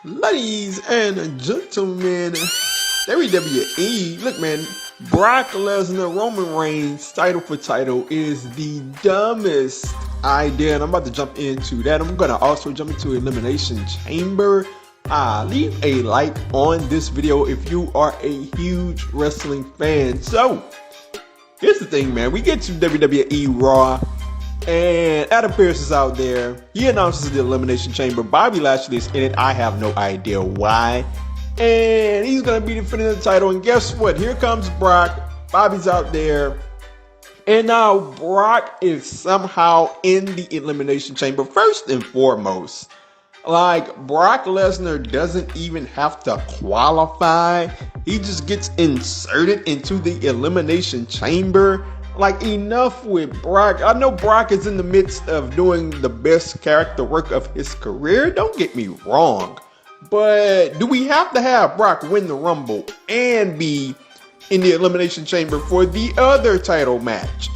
Ladies and gentlemen, WWE, look man, Brock Lesnar, Roman Reigns, title for title is the dumbest idea, and I'm about to jump into that. I'm going to also jump into Elimination Chamber. Leave a like on this video if you are a huge wrestling fan. So, here's the thing, man. We get to WWE Raw, and Adam Pearce is out there. He announces the Elimination Chamber. Bobby Lashley is in it. I have no idea why. And he's going to be defending the title. And guess what? Here comes Brock. Bobby's out there. And now Brock is somehow in the Elimination Chamber. First and foremost, like, Brock Lesnar doesn't even have to qualify. He just gets inserted into the Elimination Chamber. Like, enough with Brock. I know Brock is in the midst of doing the best character work of his career. Don't get me wrong. But do we have to have Brock win the Rumble and be in the Elimination Chamber for the other title match?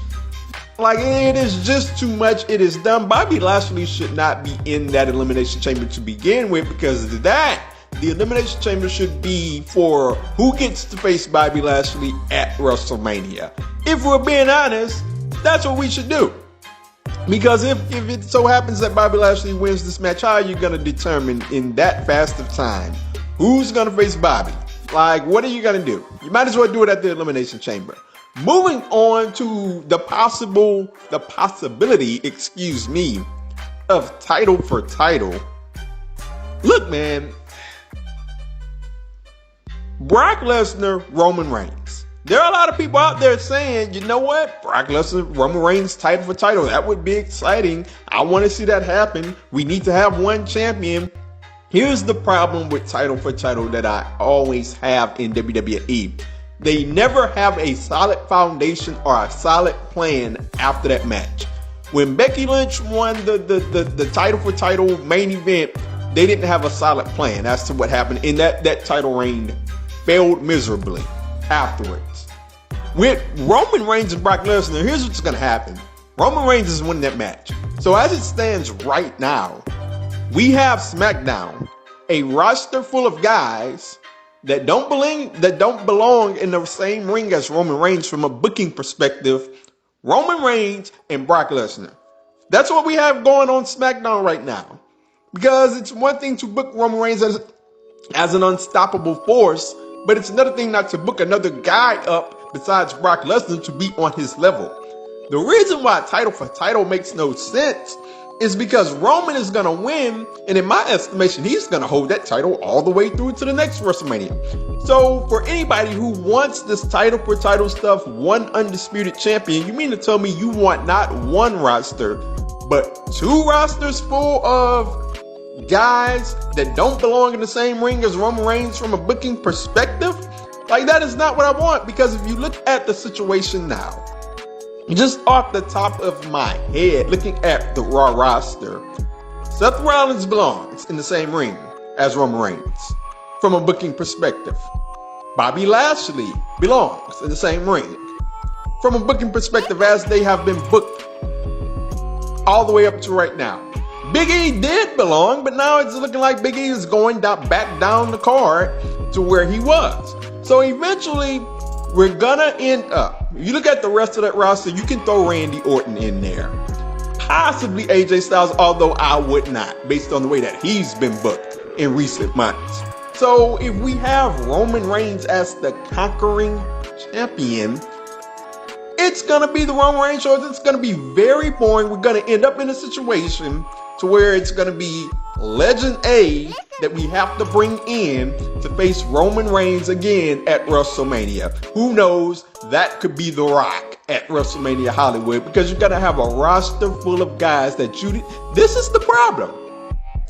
Like, it is just too much. It is dumb. Bobby Lashley should not be in that Elimination Chamber to begin with, because of that, the Elimination Chamber should be for who gets to face Bobby Lashley at WrestleMania. If we're being honest, that's what we should do. Because if it so happens that Bobby Lashley wins this match, how are you going to determine in that fast of time who's going to face Bobby? Like, what are you going to do? You might as well do it at the Elimination Chamber. Moving on to the possibility, of title for title. Look, man, Brock Lesnar, Roman Reigns. There are a lot of people out there saying, you know what? Brock Lesnar, Roman Reigns, title for title. That would be exciting. I want to see that happen. We need to have one champion. Here's the problem with title for title that I always have in WWE. They never have a solid foundation or a solid plan after that match. When Becky Lynch won the title for title main event, they didn't have a solid plan as to what happened, and that title reign failed miserably afterwards. With Roman Reigns and Brock Lesnar, here's what's going to happen. Roman Reigns is winning that match. So as it stands right now, we have SmackDown, a roster full of guys that don't belong in the same ring as Roman Reigns from a booking perspective. Roman Reigns and Brock Lesnar. That's what we have going on SmackDown right now. Because it's one thing to book Roman Reigns as an unstoppable force, but it's another thing not to book another guy up besides Brock Lesnar to be on his level. The reason why title for title makes no sense is because Roman is going to win, and in my estimation, he's going to hold that title all the way through to the next WrestleMania. So for anybody who wants this title for title stuff, one undisputed champion, you mean to tell me you want not one roster, but two rosters full of guys that don't belong in the same ring as Roman Reigns from a booking perspective? Like, that is not what I want, because if you look at the situation now, just off the top of my head, looking at the Raw roster, Seth Rollins belongs in the same ring as Roman Reigns from a booking perspective. Bobby Lashley belongs in the same ring from a booking perspective as they have been booked all the way up to right now. Big E did belong, but now it's looking like Big E is going back down the card to where he was. So eventually, we're gonna end up, if you look at the rest of that roster, you can throw Randy Orton in there. Possibly AJ Styles, although I would not, based on the way that he's been booked in recent months. So if we have Roman Reigns as the conquering champion, it's gonna be the Roman Reigns show. It's gonna be very boring. We're gonna end up in a situation to where it's gonna be Legend A that we have to bring in to face Roman Reigns again at WrestleMania. Who knows? That could be The Rock at WrestleMania Hollywood, because you're gonna have a roster full of guys that this is the problem.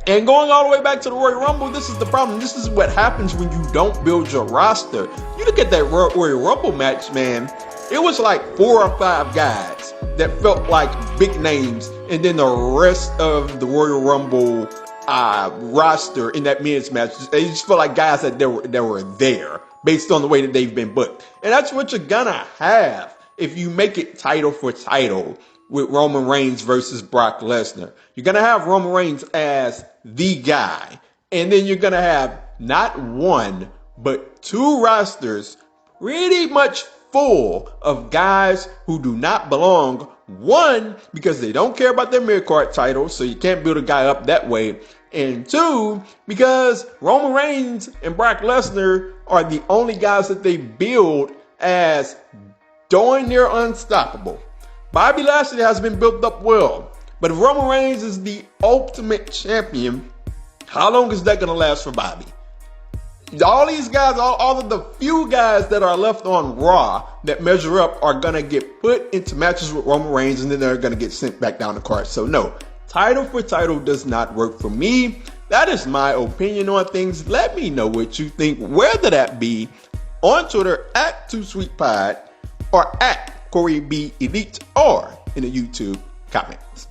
And going all the way back to the Royal Rumble, this is the problem. This is what happens when you don't build your roster. You look at that Royal Rumble match, man. It was like 4 or 5 guys that felt like big names, and then the rest of the Royal Rumble roster in that men's match, they just felt like guys that were there based on the way that they've been booked. And that's what you're gonna have if you make it title for title with Roman Reigns versus Brock Lesnar. You're gonna have Roman Reigns as the guy, And then you're going to have not one, but two rosters pretty much full of guys who do not belong. One, because they don't care about their mid-card title, so you can't build a guy up that way. And two, because Roman Reigns and Brock Lesnar are the only guys that they build as darn near unstoppable. Bobby Lashley has been built up well, but if Roman Reigns is the ultimate champion, how long is that going to last for Bobby? All these guys, all of the few guys that are left on Raw that measure up are going to get put into matches with Roman Reigns, and then they're going to get sent back down the card. So no, title for title does not work for me. That is my opinion on things. Let me know what you think, whether that be on Twitter at 2SweetPod or at Corey B Elite or in the YouTube comments.